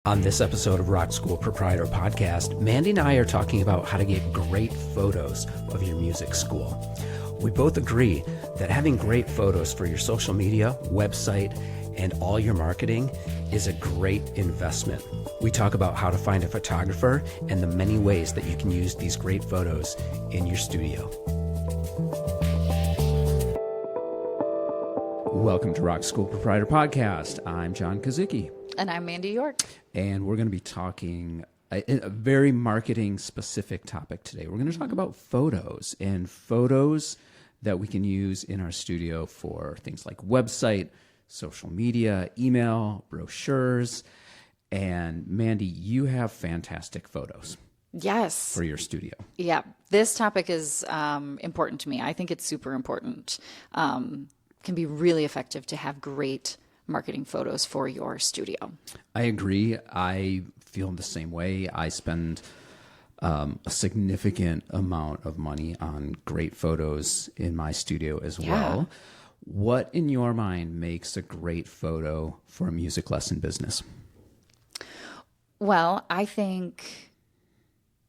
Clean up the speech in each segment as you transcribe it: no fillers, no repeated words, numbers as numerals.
On this episode of Rock School Proprietor Podcast, Mandy and I are talking about how to get great photos of your music school. We both agree that having great photos for your social media, website, and all your marketing is a great investment. We talk about how to find a photographer and the many ways that you can use these great photos in your studio. Welcome to Rock School Proprietor Podcast. I'm John Kazuki. And I'm Mandy York. And we're going to be talking a very marketing specific topic today. We're going to talk about photos and photos that we can use in our studio for things like website, social media, email, brochures. And Mandy, you have fantastic photos. Yes. For your studio. Yeah. This topic is important to me. I think it's super important. Can be really effective to have great marketing photos for your studio. I agree. I feel the same way. I spend a significant amount of money on great photos in my studio as well. What, in your mind, makes a great photo for a music lesson business? Well, I think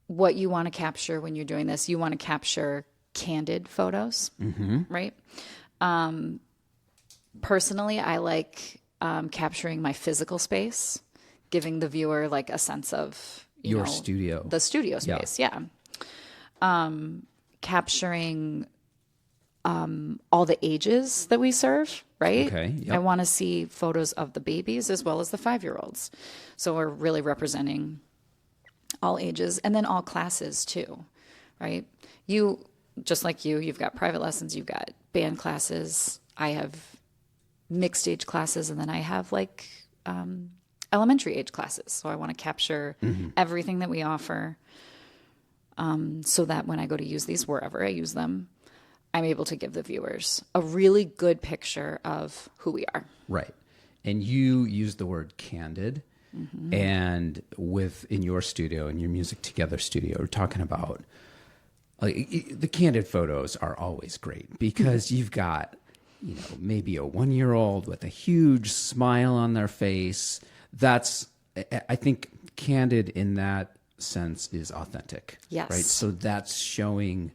what you want to capture when you're doing this, you want to capture candid photos, right? Personally, I like capturing my physical space, giving the viewer like a sense of your studio, the studio space. Yeah. Capturing all the ages that we serve, right? Okay. Yep. I want to see photos of the babies as well as the 5-year-olds. So we're really representing all ages and then all classes too, right? You, just like you've got private lessons, you've got band classes. I have mixed age classes, and then I have like elementary age classes. So I want to capture everything that we offer so that when I go to use these wherever I use them, I'm able to give the viewers a really good picture of who we are. Right. And you use the word candid. And in your studio, in your Music Together studio, we're talking about the candid photos are always great because you've got maybe a 1-year-old with a huge smile on their face. I think candid in that sense is authentic. Yes. Right. So that's showing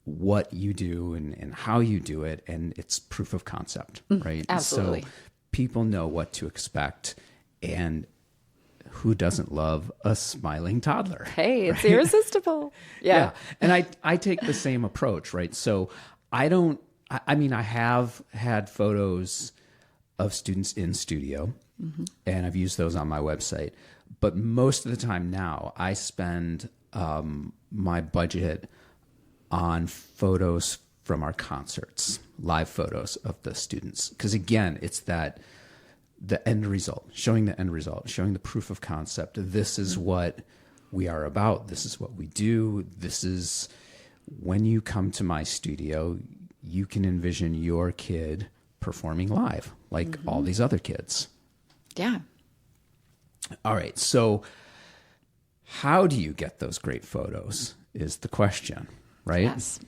what you do and how you do it. And it's proof of concept, right? Absolutely. So people know what to expect. And who doesn't love a smiling toddler? Hey, it's irresistible. Yeah. And I take the same approach, right? So I have had photos of students in studio, and I've used those on my website. But most of the time now, I spend my budget on photos from our concerts, live photos of the students. Because again, it's the end result, showing the end result, showing the proof of concept. This is what we are about. This is what we do. This is when you come to my studio, you can envision your kid performing live like all these other kids. Yeah. All right. So how do you get those great photos is the question, right? Yes.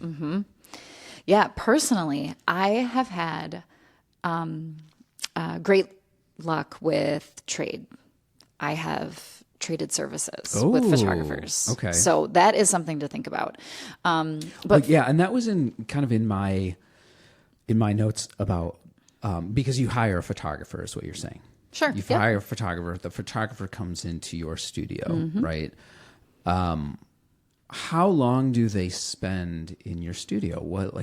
Yeah. Personally, I have had great luck with trade. I have traded services with photographers. Okay. So that is something to think about. But yeah, and that was in my notes about because you hire a photographer is what you're saying. Sure. You hire a photographer. The photographer comes into your studio, right? How long do they spend in your studio?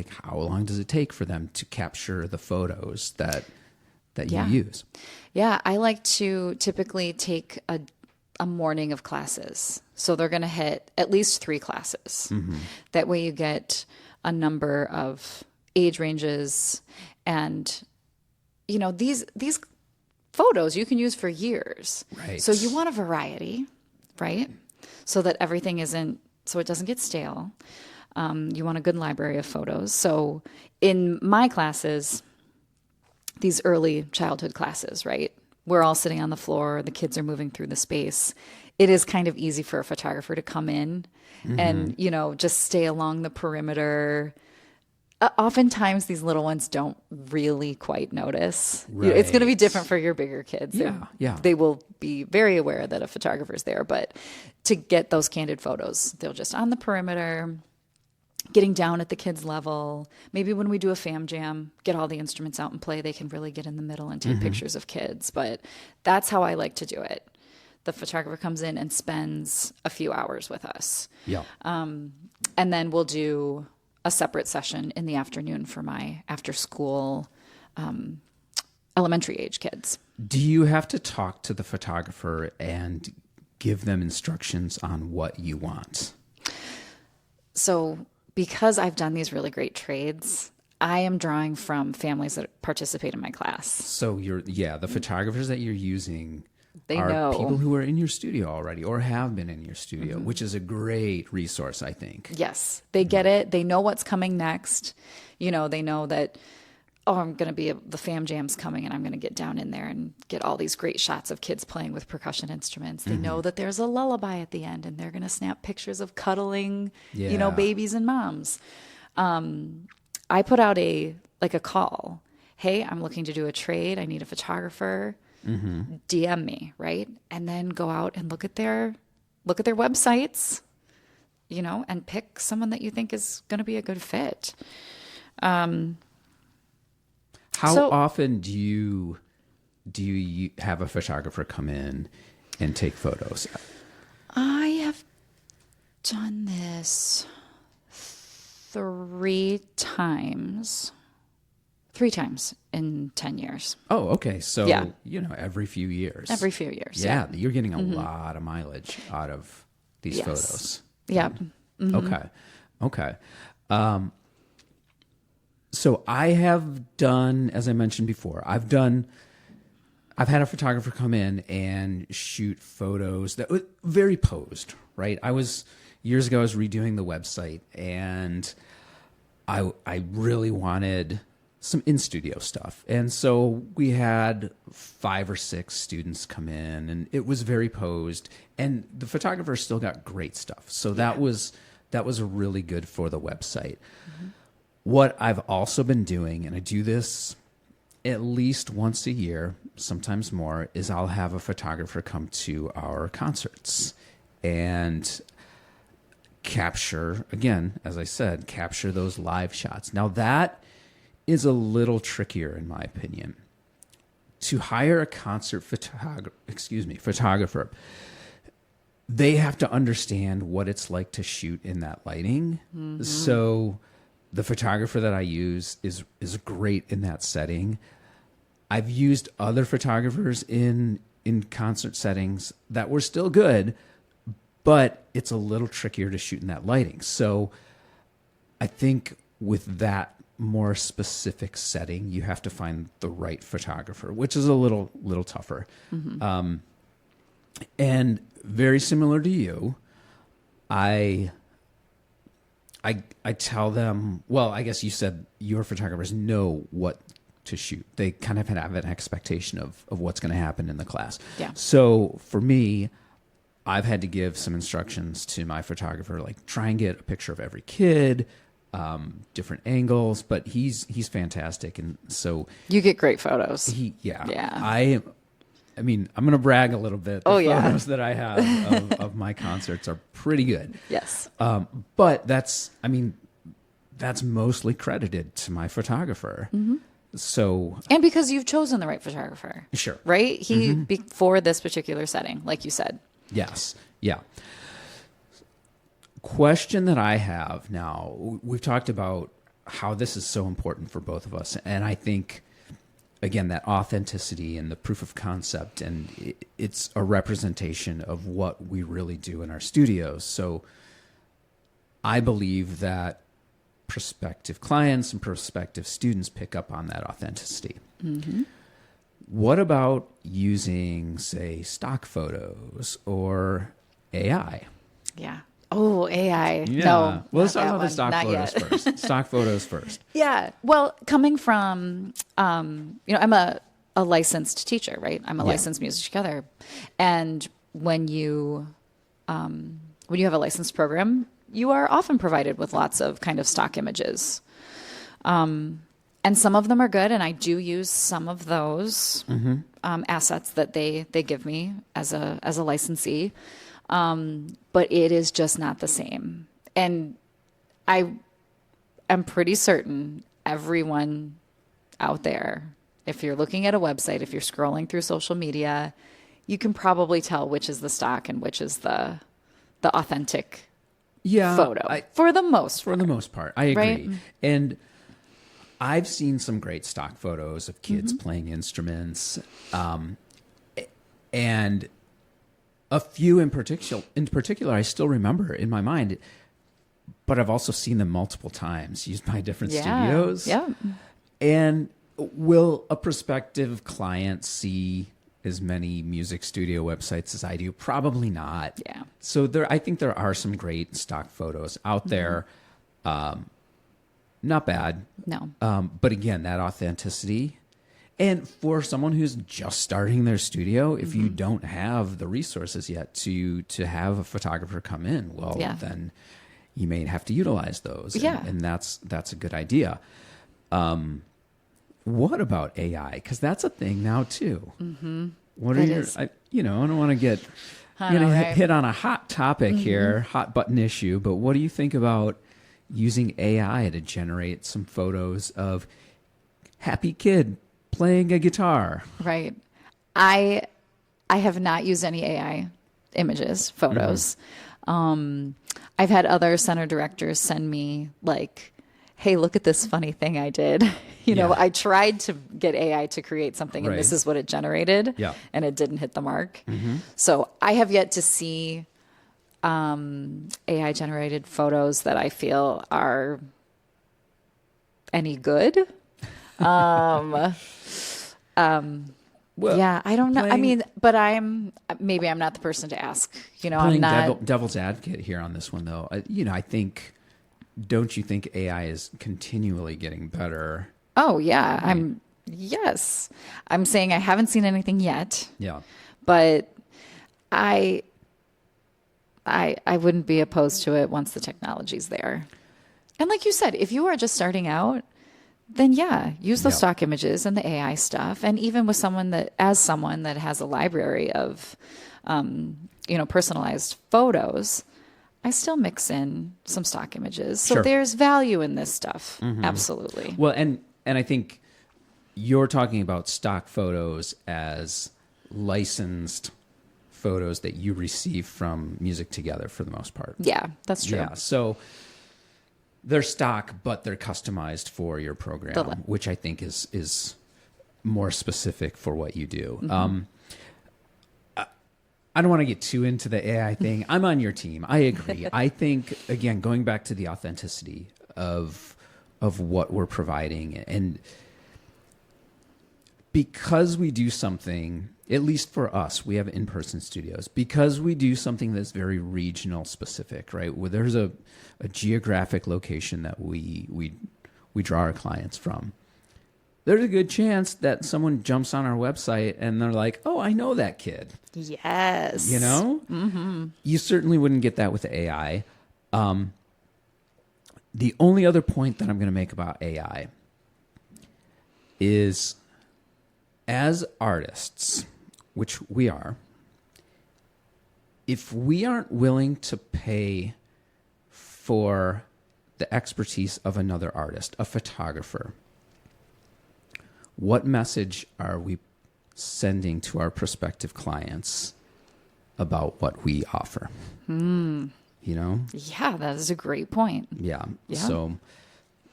How long does it take for them to capture the photos that you use? Yeah, I like to typically take a morning of classes. So they're going to hit at least 3 classes. That way you get a number of age ranges, and these photos you can use for years. Right. So you want a variety, right? So that everything so it doesn't get stale. You want a good library of photos. So in my classes, these early childhood classes, right? We're all sitting on the floor. The kids are moving through the space. It is kind of easy for a photographer to come in and, just stay along the perimeter, Oftentimes these little ones don't really quite notice. It's going to be different for your bigger kids. Yeah. They will be very aware that a photographer's there, but to get those candid photos, they'll just on the perimeter, getting down at the kids' level. Maybe when we do a fam jam, get all the instruments out and play, they can really get in the middle and take pictures of kids. But that's how I like to do it. The photographer comes in and spends a few hours with us. Yeah. And then we'll do a separate session in the afternoon for my after school elementary age kids. Do you have to talk to the photographer and give them instructions on what you want? So because I've done these really great trades, I am drawing from families that participate in my class. So the photographers that you're using are know people who are in your studio already or have been in your studio, which is a great resource, I think. Yes, they get it. They know what's coming next. They know that, I'm going to be, the fam jam's coming and I'm going to get down in there and get all these great shots of kids playing with percussion instruments. They know that there's a lullaby at the end and they're going to snap pictures of cuddling, babies and moms. I put out a call. Hey, I'm looking to do a trade. I need a photographer. DM me, right? And then go out and look at their websites, and pick someone that you think is going to be a good fit. How often do you have a photographer come in and take photos? I have done this 3 times in 10 years. Oh, okay. So, every few years. Every few years. Yeah. You're getting a lot of mileage out of these photos. Yeah. Okay. So I have done, as I mentioned before, I've had a photographer come in and shoot photos that were very posed, right? Years ago, I was redoing the website and I really wanted some in-studio stuff. And so we had 5 or 6 students come in and it was very posed and the photographer still got great stuff. So that was really good for the website. What I've also been doing, and I do this at least once a year, sometimes more, is I'll have a photographer come to our concerts and capture, again, as I said, capture those live shots. Now that is a little trickier in my opinion. To hire a concert photographer, they have to understand what it's like to shoot in that lighting. So the photographer that I use is great in that setting. I've used other photographers in concert settings that were still good, but it's a little trickier to shoot in that lighting. So I think with that more specific setting, you have to find the right photographer, which is a little tougher. And very similar to you, I tell them, well, I guess you said your photographers know what to shoot. They kind of have an expectation of what's going to happen in the class. Yeah. So for me, I've had to give some instructions to my photographer, like try and get a picture of every kid, different angles, but he's fantastic. And so you get great photos. I mean, I'm going to brag a little bit. The photos that I have of my concerts are pretty good. Yes. But that's mostly credited to my photographer. So, and because you've chosen the right photographer. Sure. Right? For this particular setting, like you said. Yes. Yeah. Question that I have now, we've talked about how this is so important for both of us. And I think, again, that authenticity and the proof of concept, and it's a representation of what we really do in our studios. So I believe that prospective clients and prospective students pick up on that authenticity. What about using, say, stock photos or AI? Yeah. Oh, AI. Yeah. No. Well, let's talk about the stock photos first. Stock photos first. Yeah. Well, coming from, I'm a licensed teacher, right? I'm a licensed music together. And when you have a licensed program, you are often provided with lots of kind of stock images. And some of them are good, and I do use some of those assets that they give me as a licensee. But it is just not the same. And I am pretty certain everyone out there, if you're looking at a website, if you're scrolling through social media, you can probably tell which is the stock and which is the authentic photo for the most part. I agree. Right? And I've seen some great stock photos of kids playing instruments, and a few in particular I still remember in my mind, but I've also seen them multiple times used by different studios. Yeah. And will a prospective client see as many music studio websites as I do? Probably not. Yeah. So I think there are some great stock photos out there. Not bad. No. But again, that authenticity. And for someone who's just starting their studio, if you don't have the resources yet to have a photographer come in, then you may have to utilize those. And that's a good idea. What about AI? Because that's a thing now too. What are I don't want to get hit on a hot topic here, hot button issue, but what do you think about using AI to generate some photos of happy kid playing a guitar? Right. I have not used any AI images, photos. I've had other center directors send me like, hey, look at this funny thing I did. I tried to get AI to create something and this is what it generated. Yeah. And it didn't hit the mark. So I have yet to see AI generated photos that I feel are any good. Well, Yeah, I don't know. I mean, but I'm not the person to ask. I'm not devil's advocate here on this one, though. I think, don't you think AI is continually getting better? Oh yeah, I'm saying I haven't seen anything yet. Yeah, but I wouldn't be opposed to it once the technology's there. And like you said, if you are just starting out, then use those stock images and the AI stuff. And even with someone that has a library of, personalized photos, I still mix in some stock images. So there's value in this stuff. Absolutely. Well, and I think you're talking about stock photos as licensed photos that you receive from Music Together for the most part. Yeah, that's true. Yeah, so they're stock, but they're customized for your program, which I think is more specific for what you do. I don't want to get too into the AI thing. I'm on your team. I agree. I think, again, going back to the authenticity of what we're providing, and because we do something, at least for us, we have in-person studios, because we do something that's very regional specific, right? Where there's a geographic location that we draw our clients from. There's a good chance that someone jumps on our website and they're like, oh, I know that kid. Yes. You certainly wouldn't get that with AI. The only other point that I'm going to make about AI is, as artists, which we are, if we aren't willing to pay for the expertise of another artist, a photographer, what message are we sending to our prospective clients about what we offer? Yeah, that is a great point. Yeah. So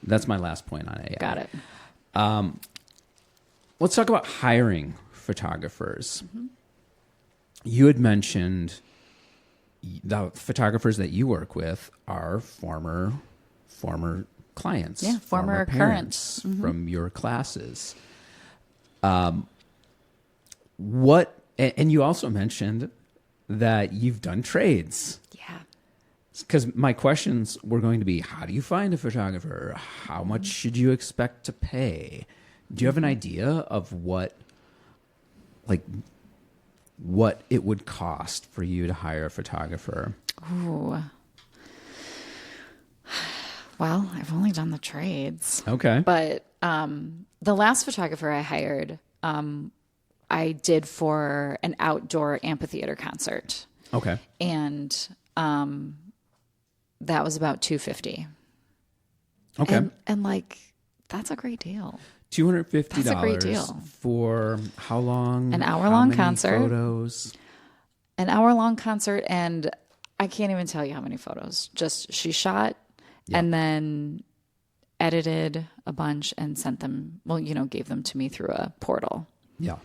that's my last point on AI. Got it. Let's talk about hiring photographers. You had mentioned the photographers that you work with are former clients, former parents from your classes. And you also mentioned that you've done trades. Yeah. Because my questions were going to be, how do you find a photographer? How much should you expect to pay? Do you have an idea of what it would cost for you to hire a photographer? Ooh. Well, I've only done the trades. Okay. But the last photographer I hired, I did for an outdoor amphitheater concert. Okay. And that was about $250. Okay. And like, that's a great deal. $250 That's a great deal. For how long? An hour-long how many concert. Photos. An hour-long concert, and I can't even tell you how many photos. Just she shot and then edited a bunch and sent them, well, gave them to me through a portal. Yeah.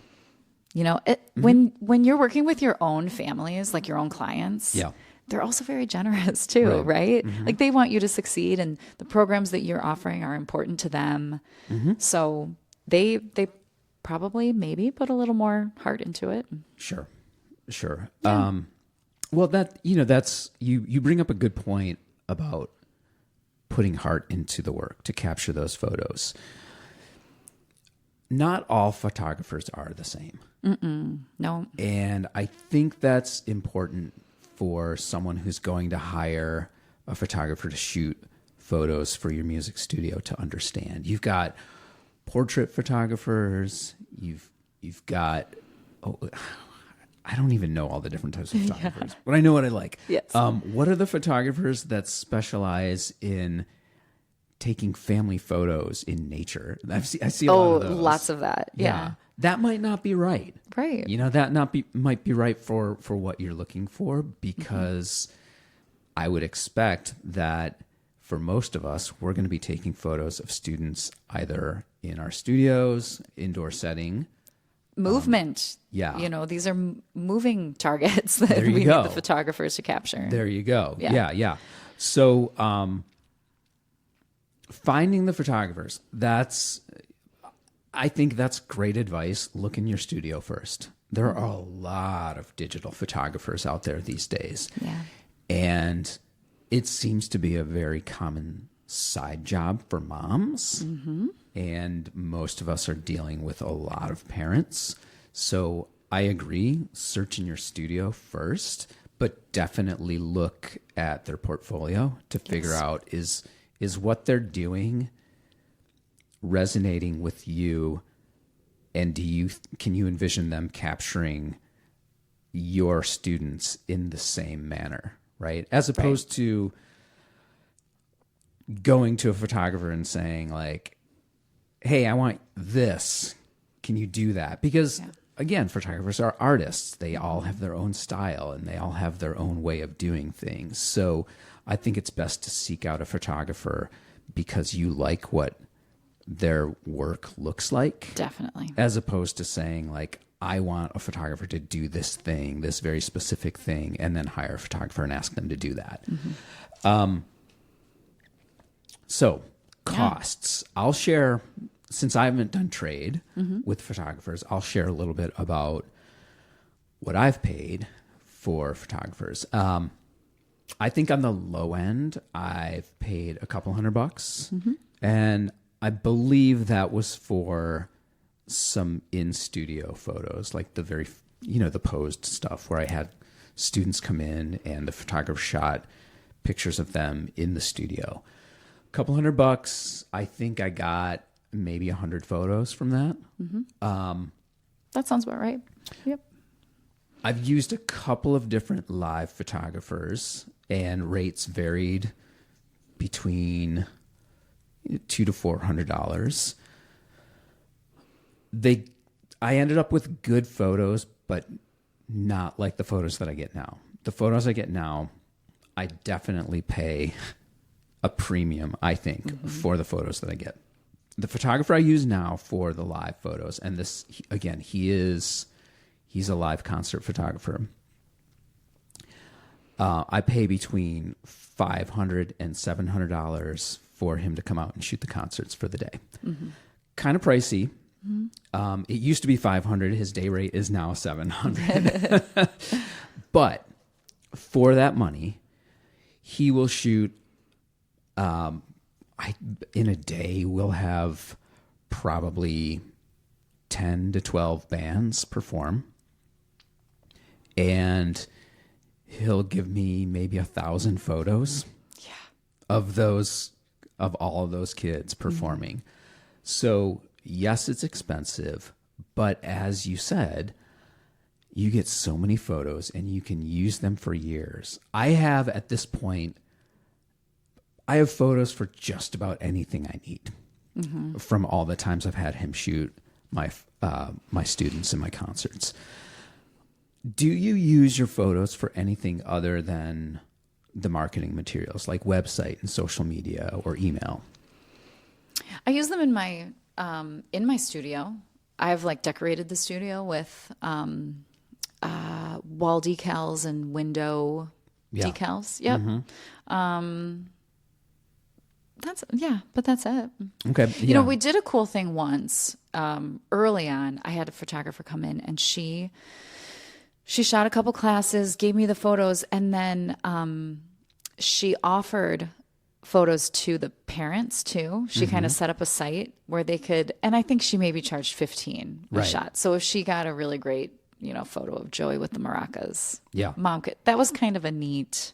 When you're working with your own families, like your own clients, they're also very generous too, right? Like they want you to succeed, and the programs that you're offering are important to them. So they probably maybe put a little more heart into it. Sure. Yeah. Well, that's you bring up a good point about putting heart into the work to capture those photos. Not all photographers are the same. No. And I think that's important for someone who's going to hire a photographer to shoot photos for your music studio to understand. You've got portrait photographers. You've got, I don't even know all the different types of photographers, but I know what I like. Yes. What are the photographers that specialize in taking family photos in nature? I see a lot of those. Lots of that. Yeah. That might not be right. Right. Might be right for what you're looking for, because I would expect that for most of us, we're going to be taking photos of students either in our studios, indoor setting. Movement. These are moving targets that we need the photographers to capture. There you go. Yeah. So finding the photographers, I think that's great advice. Look in your studio first. There are a lot of digital photographers out there these days. Yeah. And it seems to be a very common side job for moms. And most of us are dealing with a lot of parents. So I agree, search in your studio first, but definitely look at their portfolio to figure out is what they're doing resonating with you, and can you envision them capturing your students in the same manner, right? As opposed to going to a photographer and saying like, hey, I want this. Can you do that? Because again, photographers are artists. They all have their own style and they all have their own way of doing things. So I think it's best to seek out a photographer because you like what their work looks like. Definitely. As opposed to saying like, I want a photographer to do this thing, this very specific thing, and then hire a photographer and ask them to do that. So costs. I'll share, since I haven't done trade with photographers, I'll share a little bit about what I've paid for photographers. I think on the low end, I've paid a couple $100, and I believe that was for some in-studio photos, like the very, the posed stuff where I had students come in and the photographer shot pictures of them in the studio. A couple $100. I think I got maybe 100 photos from that. That sounds about right. Yep. I've used a couple of different live photographers, and rates varied between $200 to $400. I ended up with good photos, but not like the photos that I get now. The photos I get now, I definitely pay a premium, I think, for the photos that I get. The photographer I use now for the live photos, and this, again, he's a live concert photographer. I pay between $500 and $700 for him to come out and shoot the concerts for the day. Kind of pricey. It used to be $500. His day rate is now $700. But for that money, he will shoot. In a day, we'll have probably 10 to 12 bands perform, and he'll give me maybe 1,000 photos of those of all of those kids performing. So yes, it's expensive, but as you said, you get so many photos and you can use them for years. I have at this point, I have photos for just about anything I need from all the times I've had him shoot my students in my concerts. Do you use your photos for anything other than the marketing materials like website and social media or email? I use them in my studio. I've like decorated the studio with wall decals and window decals. Yep. But that's it. Okay. You know, we did a cool thing once early on. I had a photographer come in and she shot a couple classes, gave me the photos, and then she offered photos to the parents too. She kind of set up a site where they could, and I think she maybe charged $15 a shot. So if she got a really great, photo of Joey with the maracas, mom could, that was kind of a neat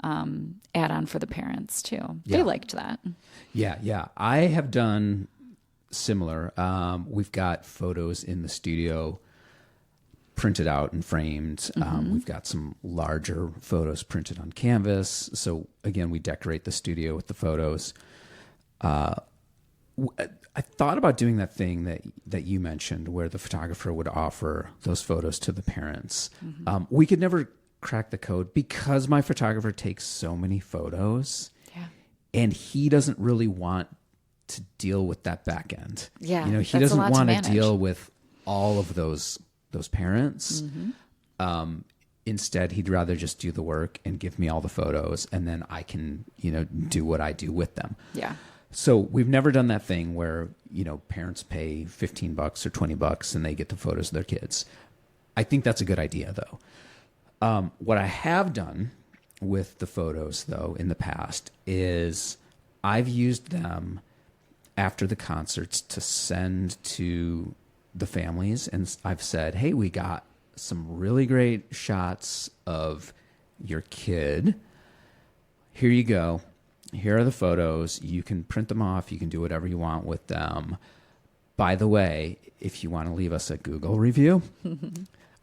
add-on for the parents too. They liked that. Yeah. I have done similar. We've got photos in the studio printed out and framed. We've got some larger photos printed on canvas. So again, we decorate the studio with the photos. I thought about doing that thing that you mentioned where the photographer would offer those photos to the parents. We could never crack the code because my photographer takes so many photos and he doesn't really want to deal with that back end. He doesn't want to deal with all of those parents. Instead, he'd rather just do the work and give me all the photos and then I can, do what I do with them. So we've never done that thing where, parents pay $15 or $20 and they get the photos of their kids. I think that's a good idea though. What I have done with the photos though in the past is I've used them after the concerts to send to the families, and I've said, hey, we got some really great shots of your kid. Here you go. Here are the photos. You can print them off. You can do whatever you want with them. By the way, if you want to leave us a Google review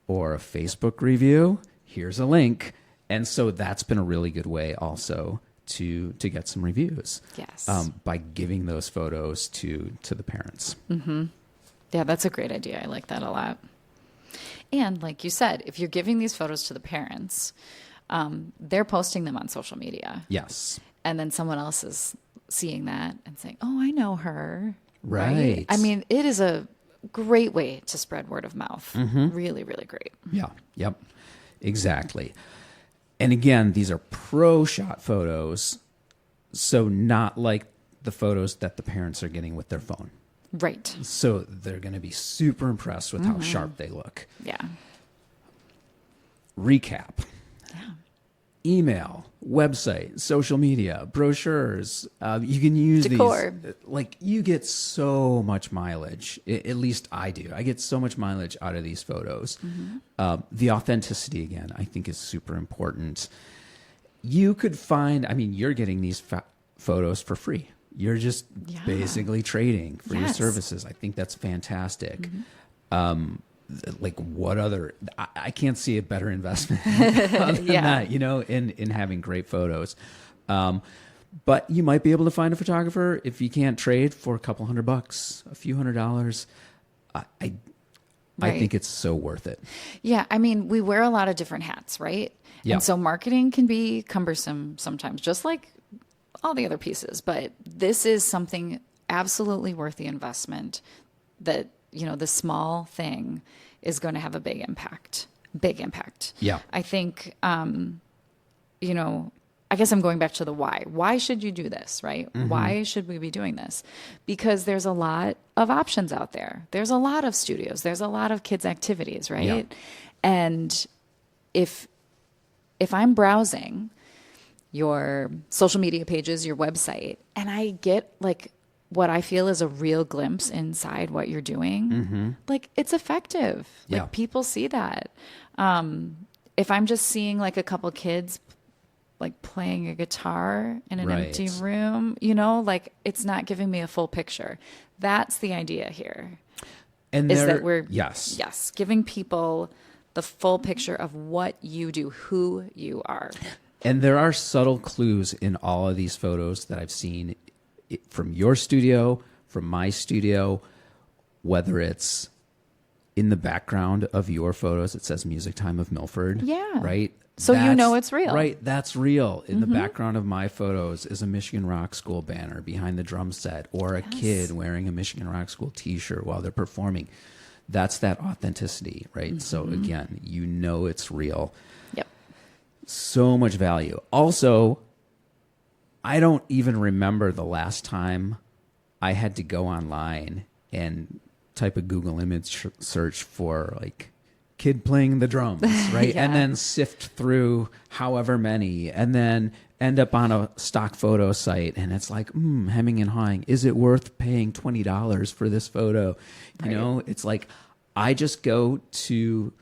or a Facebook review, here's a link. And so that's been a really good way also to get some reviews. Yes. By giving those photos to the parents. Yeah, that's a great idea. I like that a lot. And like you said, if you're giving these photos to the parents, they're posting them on social media. Yes. And then someone else is seeing that and saying, oh, I know her. Right. I mean, it is a great way to spread word of mouth. Really, really great. Yeah. Yep. Exactly. And again, these are pro shot photos. So not like the photos that the parents are getting with their phone. Right. So they're going to be super impressed with how sharp they look. Yeah. Recap. Yeah. Email, website, social media, brochures. You can use Decor. these. Like you get so much mileage. At least I do. I get so much mileage out of these photos. The authenticity, again, I think is super important. You could find, you're getting these photos for free. You're just basically trading for your services. I think that's fantastic. Like what other, I can't see a better investment other than that, in having great photos. But you might be able to find a photographer if you can't trade for a couple $100, a few $100. I think it's so worth it. Yeah. We wear a lot of different hats, right? Yeah. And so marketing can be cumbersome sometimes, just like all the other pieces, but this is something absolutely worth the investment that, the small thing is going to have a big impact. Yeah. I think, I guess I'm going back to the why. Why should you do this, right? Why should we be doing this? Because there's a lot of options out there. There's a lot of studios. There's a lot of kids' activities, right? Yeah. And if I'm browsing your social media pages, your website, and I get like what I feel is a real glimpse inside what you're doing, like it's effective. Like people see that. If I'm just seeing like a couple kids like playing a guitar in an Right. empty room, you know, like it's not giving me a full picture. That's the idea here. And Is that we're yes, giving people the full picture of what you do, who you are. and there are subtle clues in all of these photos that I've seen from your studio, from my studio, whether it's in the background of your photos, it says Music Time of Milford. Yeah. Right? So you know it's real. Right. That's real. In the background of my photos is a Michigan Rock School banner behind the drum set, or a kid wearing a Michigan Rock School t-shirt while they're performing. That's that authenticity, right? So again, you know it's real. Yep. So much value. Also, I don't even remember the last time I had to go online and type a Google image search for like kid playing the drums, right? Yeah. And then sift through however many, and then end up on a stock photo site, and it's like, hemming and hawing. Is it worth paying $20 for this photo? You know, it's like I just go to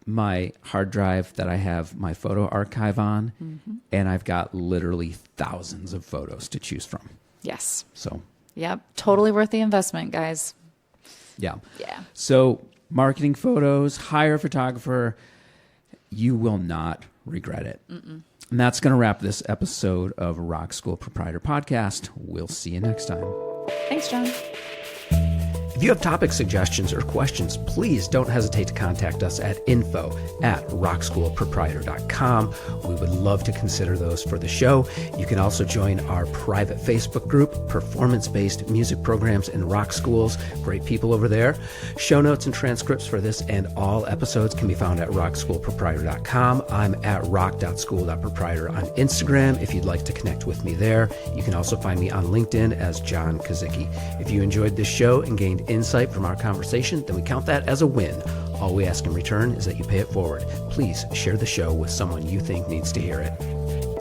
my hard drive that I have my photo archive on, and I've got literally thousands of photos to choose from. Yes. So, Yep. Totally worth the investment, guys. yeah. Yeah. So, marketing photos, hire a photographer. You will not regret it. And that's going to wrap this episode of Rock School Proprietor Podcast. We'll see you next time. Thanks, John. If you have topic suggestions or questions, please don't hesitate to contact us at info@rockschoolproprietor.com. We would love to consider those for the show. You can also join our private Facebook group, Performance-Based Music Programs in Rock Schools. Great people over there. Show notes and transcripts for this and all episodes can be found at rockschoolproprietor.com. I'm at rock.school.proprietor on Instagram if you'd like to connect with me there. You can also find me on LinkedIn as John Kazicki. If you enjoyed this show and gained insight from our conversation, then we count that as a win. All we ask in return is that you pay it forward. Please share the show with someone you think needs to hear it.